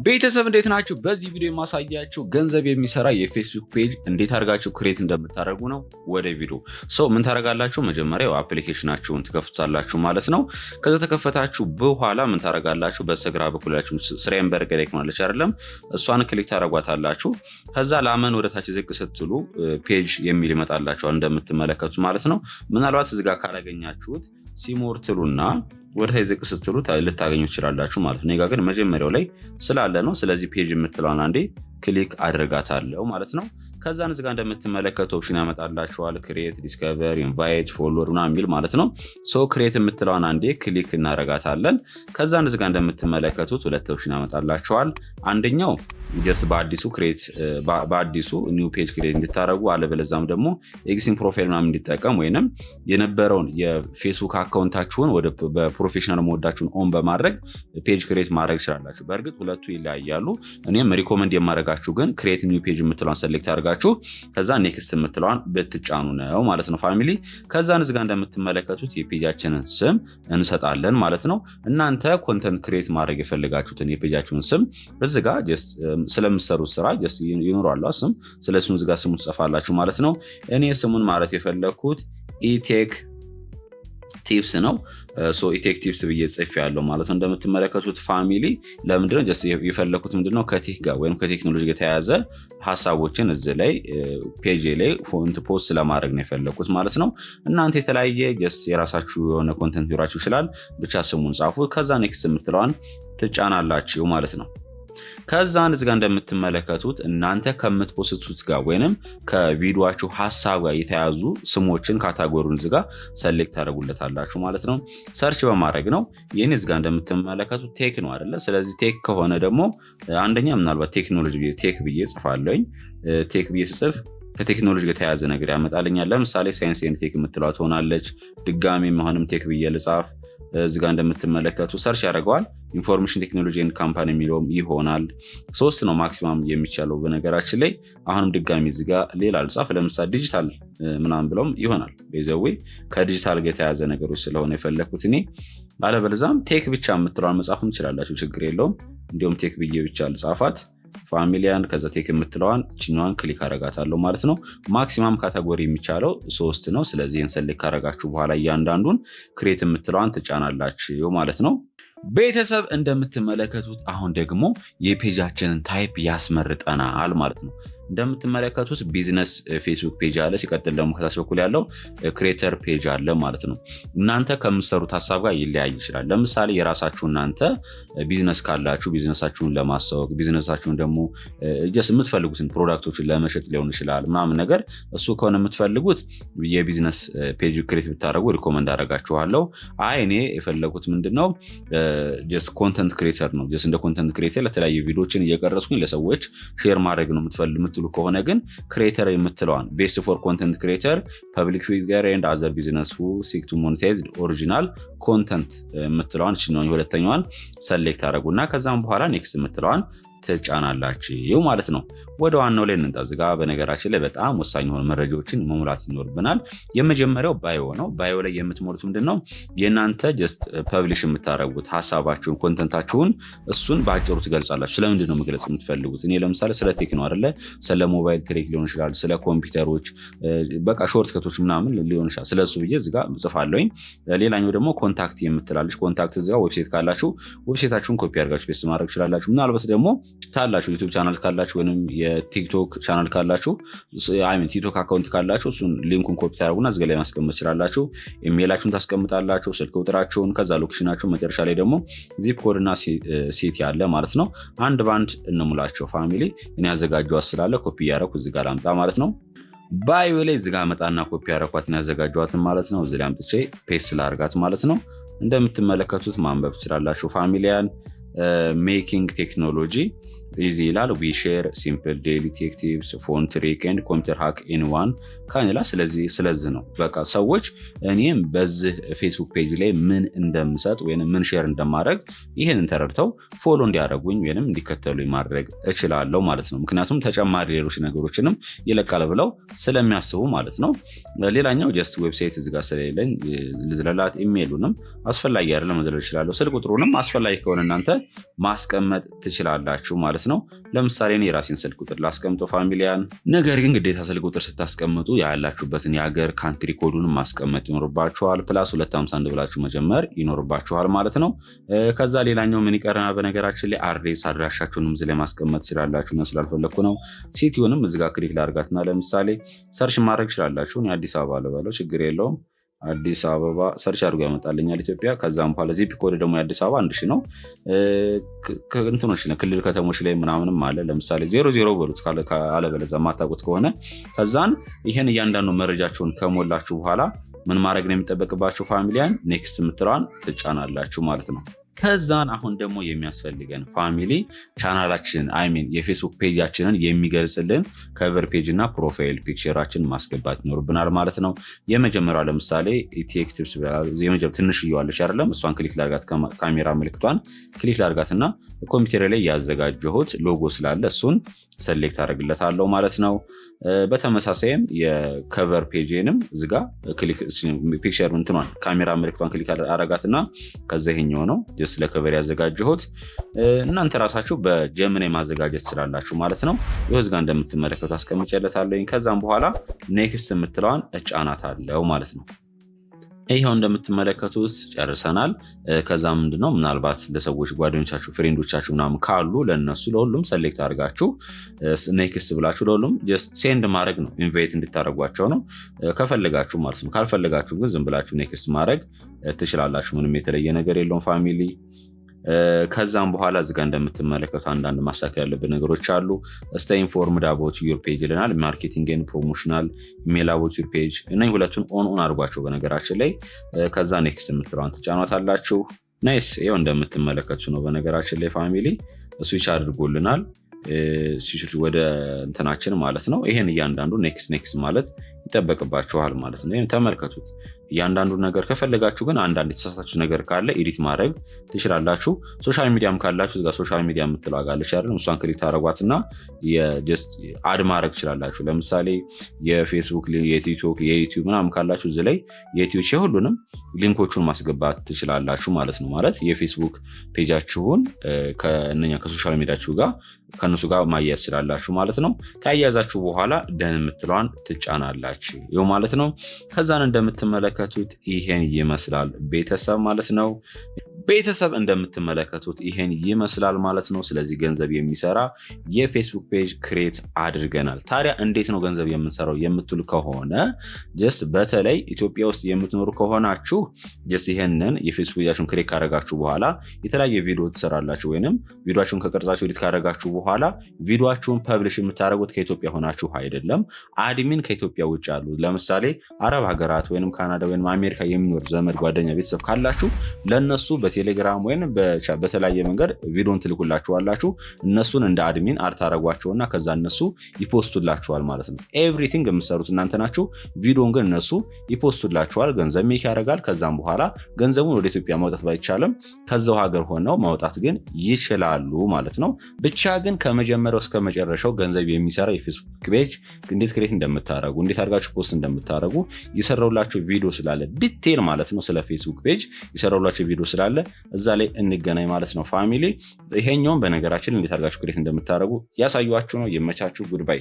ቤተሰብ እንዴት ናችሁ? በዚህ ቪዲዮ የማሳያችሁ ገንዘብ የሚሰራ የፌስቡክ ፔጅ እንዴት አድርጋችሁ ክሬት እንደምታደርጉ ነው። ወደ ቪዲዮ ምን ታደርጋላችሁ? መጀመሪያ አፕሊኬሽናችሁን ትከፍቱታላችሁ ማለት ነው። ከዛ ተከፈታችሁ በኋላ ምን ታደርጋላችሁ? በስተግራ በኩል ያላችሁ ስራዬን በርገር ይከማለች አይደለም? እሷን ክሊክ ታደርጓታላችሁ። ከዛ ላመን ወደ ታች ዝቅ ስትሉ ፔጅ የሚል ይመጣላችኋል እንደምትመለከቱት ማለት ነው። ምናልባት እዚህ ጋር ካላገኛችሁት ሲሞር ትሉና ወደ ታች ዝቅ ስትሉ ልታገኙ ትችላላችሁ ማለት ነው። እኔ ጋር ግን መጀመሪያው ላይ ስላለ ነው። ስለዚህ ፔጅ የምትለውን አንዴ ክሊክ አድርጋታለሁ ማለት ነው። ከዛን እዚህ ጋር እንደምትመለከቱ ኦፕሽን ያመጣላችኋል። ክሬት፣ ዲስከቨር፣ ኢንቫይት፣ ፎሎወር ምናምን የሚል ማለት ነው። ክሬት የምትለውን አንዴ ክሊክ እናደርጋታለን። ከዛን እዚህ ጋር እንደምትመለከቱት ሁለት ኦፕሽን ያመጣላችኋል። አንደኛው ጀስት በአዲሱ ኒው ፔጅ ክሬት እንድታደርጉ፣ አለበለዚያም ደግሞ ኤግዚስቲንግ ፕሮፋይል ምናምን እንዲጠቀም ወይንም የነበረውን የፌስቡክ አካውንታችሁን ወደ በፕሮፌሽናል ሞዳችሁን ኦን በማድረግ ፔጅ ክሬት ማድረግ ትችላላችሁ። በእርግጥ ሁለቱ ይለያያሉ። እኔም ሪኮመንድ የማደርጋችሁ ግን ክሬት ኒው ፔጅ የምትለውን ሰሌክት አድርጋችሁ ከዛ ኔክስት የምትለዋን ብትጫኑ ነው ማለት ነው ፋሚሊ። ከዛን እዚህ ጋር እንደምትመለከቱት የፔጃችንን ስም እንሰጣለን ማለት ነው። እናንተ ኮንተንት ክሬት ማድረግ የፈለጋችሁትን የፔጃችሁን ስም እዚህ ጋር ጀስት ስለምትሰሩት ስራ ጀስት ይኖራል ስም፣ ስለሱም እዚህ ጋር ስሙን ትጽፋላችሁ ማለት ነው። እኔ ስሙን ማለት የፈለኩት ኢቴክ ቲፕስ ነው። ኢቴክ ቲፕስ ብዬ ጽፍ ያለው ማለት ነው። እንደምትመለከቱት ፋሚሊ ለምንድነው ጀስት የፈለኩት ምንድነው ከቴክ ጋር ወይም ከቴክኖሎጂ ጋር የተያያዘ ሀሳቦችን እዚህ ላይ ፔጅ ላይ ፖስት ለማድረግ ነው የፈለኩት ማለት ነው። እናንተ የተለያየ ጀስት የራሳችሁ የሆነ ኮንተንት ሊኖራችሁ ይችላል። ብቻ ስሙን ጻፉ። ከዛ ኔክስት የምትለዋን ትጫናላችሁ ማለት ነው። ከዛን እዚህ ጋር እንደምትመለከቱት እናንተ ከምትፖስቱት ጋር ወይንም ከቪዲዮአችሁ ሐሳብ ጋር የተያዙ ስሞችን ካታጎሪውን እዚህ ጋር ሰሌክት ታደርጉለታላችሁ ማለት ነው። ሰርች በማድረግ ነው። ይሄን እዚህ ጋር እንደምትመለከቱት ቴክ ነው አይደለ? ስለዚህ ቴክ ከሆነ ደግሞ አንደኛ ምናልባት ቴክኖሎጂ ቴክ ብዬ ጽፋለሁኝ። ቴክ ብዬ ጽፍ ከቴክኖሎጂ ጋር የተያያዘ ነገር ያመጣልኛል። ለምሳሌ ሳይንስ ኤንድ ቴክ የምትሏት ትሆናለች። ድጋሚ መሆንም ቴክ ብዬ ልጻፍ። እዚህ ጋር እንደምትመለከቱ ሰርች ያደርገዋል። ኢንፎርሜሽን ቴክኖሎጂ ኤንድ ካምፓኒ የሚለውም ይሆናል። 3 ነው ማክሲማም የሚቻለው በነገራችን ላይ። አሁንም ድጋሚ እዚህ ጋር ሌላ ልጻፍ። ለምሳሌ ዲጂታል ምናምን ብለውም ይሆናል። በዘዌ ከዲጂታል ጋር የተያያዘ ነገሮች ስለሆነ የፈለኩት እኔ። አለበለዚያም ቴክ ብቻ የምትለዋን መጻፍም ትችላላችሁ፣ ችግር የለውም። እንዲሁም ቴክ ብዬ ብቻ ልጻፋት ፋሚሊያን። ከዛ ቴክ የምትለዋን ችኛዋን ክሊክ አረጋታለሁ ማለት ነው። ማክሲማም ካታጎሪ የሚቻለው 3 ነው። ስለዚህ ይህን ሰሌክት ካረጋችሁ በኋላ እያንዳንዱን ክሬት የምትለዋን ትጫናላችሁ ማለት ነው። ቤተሰብ እንደምትመለከቱት አሁን ደግሞ የፔጃችንን ታይፕ ያስመርጠናል ማለት ነው። እንደምትመለከቱት ቢዝነስ ፌስቡክ ፔጅ አለ። ሲቀጥል ደግሞ ከታች በኩል ያለው ክሬተር ፔጅ አለ ማለት ነው። እናንተ ከምትሰሩት ሀሳብ ጋር ይለያይ ይችላል። ለምሳሌ የራሳችሁ እናንተ ቢዝነስ ካላችሁ ቢዝነሳችሁን ለማስተዋወቅ ቢዝነሳችሁን ደግሞ የምትፈልጉትን ፕሮዳክቶችን ለመሸጥ ሊሆን ይችላል ምናምን ነገር፣ እሱ ከሆነ የምትፈልጉት የቢዝነስ ፔጅ ክሬት ብታደርጉ ሪኮመንድ አደርጋችኋለሁ። እኔ የፈለጉት ምንድነው ጀስት ኮንተንት ክሬተር ነው። ጀስት እንደ ኮንተንት ክሬተር ለተለያዩ ቪዲዮዎችን እየቀረጽኩኝ ለሰዎች ሼር ማድረግ ነው የምትፈልጉት ከሆነ ግን ክሬተር የምትለዋን ቤስት ፎር ኮንተንት ክሬተር ፐብሊክ ፊገር ኤንድ አዘር ቢዝነስ ሁ ሲክ ቱ ሞኔታይዝ ኦሪጂናል ኮንተንት የምትለዋን ሁለተኛዋን ሰሌክት አደረጉና ከዛም በኋላ ኔክስት የምትለዋን ትጫናላችሁ ማለት ነው። ወደ ዋናው ላይ እንንጣ። እዚህ ጋር በነገራችን ላይ በጣም ወሳኝ የሆኑ መረጃዎችን መሙላት ይኖርብናል። የመጀመሪያው ባዮ ነው። ባዮ ላይ የምትሞሉት ምንድነው የእናንተ ጀስት ፐብሊሽ የምታደርጉት ሀሳባችሁን ኮንተንታችሁን እሱን በአጭሩ ትገልጻላችሁ። ስለምንድን ነው መግለጽ የምትፈልጉት? እኔ ለምሳሌ ስለ ቴክ ነው አይደለ? ስለ ሞባይል ትሬክ ሊሆን ይችላል፣ ስለ ኮምፒውተሮች በቃ ሾርት ከቶች ምናምን ሊሆን ይችላል። ስለሱ ብዬ እዚህ ጋር ጽፋለሁኝ። ሌላኛው ደግሞ ኮንታክት የምትላለች። ኮንታክት እዚህ ጋር ዌብሳይት ካላችሁ ዌብሳይታችሁን ኮፒ አድርጋችሁ ፔስት ማድረግ ትችላላችሁ። ምናልባት ደግሞ ካላችሁ ዩቲዩብ ቻናል ካላችሁ ወይንም የቲክቶክ ቻናል ካላችሁ ቲክቶክ አካውንት ካላችሁ እሱን ሊንኩን ኮፒ ታደርጉና እዚህ ላይ ማስቀመጥ ትችላላችሁ። ኢሜይላችሁን ታስቀምጣላችሁ፣ ስልክ ቁጥራችሁን፣ ከዛ ሎኬሽናችሁን፣ መጨረሻ ላይ ደግሞ ዚፕ ኮድ እና ሴት ያለ ማለት ነው። አንድ ባንድ እንሙላቸው ፋሚሊ። እኔ ያዘጋጀኋት ስላለ ኮፒ እያደረኩ እዚህ ጋር ላምጣ ማለት ነው። ባዮ ላይ እዚህ ጋር መጣና ኮፒ ያደረኳትን ያዘጋጀኋትን ማለት ነው። እዚህ ላይ አምጥቼ ፔስት ላድርጋት ማለት ነው። እንደምትመለከቱት ማንበብ ትችላላችሁ ፋሚሊያን ሜኪንግ ቴክኖሎጂ ኢዚ ይላል። ዊ ሼር ሲምፕል ዴይሊ ቴክ ቲፕስ ፎን ትሪክ ኤንድ ኮምፒውተር ሃክ ኢን ዋን ካን ይላል። ስለዚህ ነው በቃ ሰዎች እኔም በዚህ ፌስቡክ ፔጅ ላይ ምን እንደምሰጥ ወይም ምን ሼር እንደማድረግ ይህንን ተረድተው ፎሎ እንዲያደርጉኝ ወይም እንዲከተሉኝ ማድረግ እችላለሁ ማለት ነው። ምክንያቱም ተጨማሪ ሌሎች ነገሮችንም ይለቃል ብለው ስለሚያስቡ ማለት ነው። ሌላኛው ጀስት ዌብሳይት እዚህ ጋር ስለሌለኝ ልዝለላት። ኢሜይሉንም አስፈላጊ አይደለም መዝለል እችላለሁ። ስልክ ቁጥሩንም አስፈላጊ ከሆነ እናንተ ማስቀመጥ ትችላላችሁ ማለት ነው። ለምሳሌ እኔ የራሴን ስልክ ቁጥር ላስቀምጠው ፋሚሊያን። ነገር ግን ግዴታ ስልክ ቁጥር ስታስቀምጡ ያላችሁበትን የሀገር ካንትሪ ኮዱንም ማስቀመጥ ይኖርባችኋል። ፕላስ 251 ብላችሁ መጀመር ይኖርባችኋል ማለት ነው። ከዛ ሌላኛው ምን ይቀረናል? በነገራችን ላይ አድራሻችሁንም እዚህ ላይ ማስቀመጥ ትችላላችሁ። እና ስላልፈለኩ ነው። ሲቲውንም እዚህ ጋር ክሊክ ላድርጋትና ለምሳሌ ሰርች ማድረግ ትችላላችሁ። አዲስ አበባ ልበለው፣ ችግር የለውም። አዲስ አበባ ሰርች አድርጎ ያመጣልኛል ኢትዮጵያ። ከዛም በኋላ ዚፕ ኮድ ደግሞ የአዲስ አበባ 1000 ነው። እንትኖች ክልል ከተሞች ላይ ምናምንም አለ። ለምሳሌ 00 በሉት አለበለዚያ የማታውቁት ከሆነ። ከዛን ይህን እያንዳንዱ መረጃችሁን ከሞላችሁ በኋላ ምን ማድረግ ነው የሚጠበቅባችሁ? ፋሚሊያን ኔክስት የምትለዋን ትጫናላችሁ ማለት ነው። ከዛን አሁን ደግሞ የሚያስፈልገን ፋሚሊ ቻናላችን የፌስቡክ ፔጃችንን የሚገልጽልን ከቨር ፔጅ እና ፕሮፋይል ፒክቸራችን ማስገባት ይኖርብናል ማለት ነው። የመጀመሪያው ለምሳሌ ቴክ ቲፕስ ትንሽ እየዋለች አይደለም? እሷን ክሊክ ላርጋት፣ ካሜራ ምልክቷን ክሊክ ላርጋት እና ኮምፒውተር ላይ ያዘጋጀሁት ሎጎ ስላለ እሱን ሰሌክት አደርግለታለሁ ማለት ነው። በተመሳሳይም የከቨር ፔጅንም እዚጋ ፒክቸር እንትኗን ካሜራ ምልክቷን ክሊክ አረጋትና ከዛ ይሄኛው ነው ጀስት ለከቨር ያዘጋጀሁት። እናንተ ራሳችሁ በጀሚናይ ማዘጋጀት ትችላላችሁ ማለት ነው። ይሄው እዚጋ እንደምትመለከቱ አስቀምጬለታለሁ። ከዛም በኋላ ኔክስት የምትለዋን እጫናታለሁ ማለት ነው። ይሄው እንደምትመለከቱት ጨርሰናል። ከዛ ምንድነው ምናልባት ለሰዎች ጓደኞቻችሁ ፍሬንዶቻችሁ ምናምን ካሉ ለነሱ ለሁሉም ሰሌክት አድርጋችሁ ኔክስት ብላችሁ ለሁሉም ጀስት ሴንድ ማድረግ ነው። ኢንቫይት እንድታደርጓቸው ነው ከፈለጋችሁ ማለት ነው። ካልፈለጋችሁ ግን ዝም ብላችሁ ኔክስት ማድረግ ትችላላችሁ። ምንም የተለየ ነገር የለውም ፋሚሊ። ከዛም በኋላ እዚጋ እንደምትመለከቱ አንዳንድ ማስተካከል ያለብን ነገሮች አሉ። ስቴይ ኢንፎርምድ አባውት ዩር ፔጅ ይለናል። ማርኬቲንግ ኤንድ ፕሮሞሽናል ኢሜል አባውት ዩር ፔጅ እና ሁለቱን ኦን አድርጓቸው በነገራችን ላይ። ከዛ ኔክስት የምትለዋን ትጫኗታላችሁ። ናይስ። ይኸው እንደምትመለከቱ ነው በነገራችን ላይ ፋሚሊ ስዊች አድርጎልናል ወደ እንትናችን ማለት ነው። ይሄን እያንዳንዱ ኔክስት ማለት ይጠበቅባችኋል ማለት ነው። ተመልከቱት እያንዳንዱ ነገር። ከፈለጋችሁ ግን አንዳንድ የተሳሳችሁ ነገር ካለ ኤዲት ማድረግ ትችላላችሁ። ሶሻል ሚዲያም ካላችሁ እዚጋ ሶሻል ሚዲያ የምትለዋጋለች አይደል? እሷን ክሊክ ታደርጓትና አድ ማድረግ ትችላላችሁ። ለምሳሌ የፌስቡክ፣ የቲክቶክ፣ የዩቲዩብ ምናምን ካላችሁ እዚህ ላይ የዩቲዩብ የሁሉንም ሊንኮቹን ማስገባት ትችላላችሁ ማለት ነው። ማለት የፌስቡክ ፔጃችሁን ከሶሻል ሚዲያችሁ ጋር ከነሱ ጋር ማያያዝ ትችላላችሁ ማለት ነው። ከያያዛችሁ በኋላ ደን የምትለዋን ትጫናላችሁ ይኸው ማለት ነው። ከዛን እንደምትመለከቱት ይሄን ይመስላል ቤተሰብ ማለት ነው። ቤተሰብ እንደምትመለከቱት ይሄን ይመስላል ማለት ነው። ስለዚህ ገንዘብ የሚሰራ የፌስቡክ ፔጅ ክሬት አድርገናል። ታዲያ እንዴት ነው ገንዘብ የምንሰራው የምትሉ ከሆነ ጀስት በተለይ ኢትዮጵያ ውስጥ የምትኖሩ ከሆናችሁ ጀስት ይሄንን የፌስቡክ ፔጃችሁን ክሬት ካደረጋችሁ በኋላ የተለያየ ቪዲዮ ትሰራላችሁ። ወይንም ቪዲዮአችሁን ከቀርጻችሁ ኤዲት ካደረጋችሁ በኋላ ቪዲዮአችሁን ፐብሊሽ የምታደርጉት ከኢትዮጵያ ሆናችሁ አይደለም። አድሚን ከኢትዮጵያ ውጭ አሉ። ለምሳሌ አረብ ሀገራት ወይንም ካናዳ ወይንም አሜሪካ የሚኖር ዘመድ፣ ጓደኛ፣ ቤተሰብ ካላችሁ ለነሱ በቴሌግራም ወይም በተለያየ መንገድ ቪዲዮን ትልኩላችኋላችሁ። እነሱን እንደ አድሚን አድ ታደርጓቸውና ከዛ እነሱ ይፖስቱላችኋል ማለት ነው። ኤቭሪቲንግ የምትሰሩት እናንተ ናችሁ። ቪዲዮን ግን እነሱ ይፖስቱላችኋል። ገንዘብ ሜክ ያደርጋል። ከዛም በኋላ ገንዘቡን ወደ ኢትዮጵያ ማውጣት ባይቻልም ከዛው ሀገር ሆነው ማውጣት ግን ይችላሉ ማለት ነው። ብቻ ግን ከመጀመሪያው እስከ መጨረሻው ገንዘብ የሚሰራ የፌስቡክ ፔጅ እንዴት ክሬት እንደምታደርጉ፣ እንዴት አድርጋችሁ ፖስት እንደምታደርጉ የሰራሁላችሁ ቪዲዮ ስላለ ዲቴል ማለት ነው። ስለ ፌስቡክ ፔጅ የሰራሁላችሁ ቪዲዮ ስላለ እዛ ላይ እንገናኝ ማለት ነው ፋሚሊ። ይሄኛውን በነገራችን እንዴት አድርጋችሁ ክሬት እንደምታደርጉ ያሳዩአችሁ ነው። ይመቻችሁ። ጉድባይ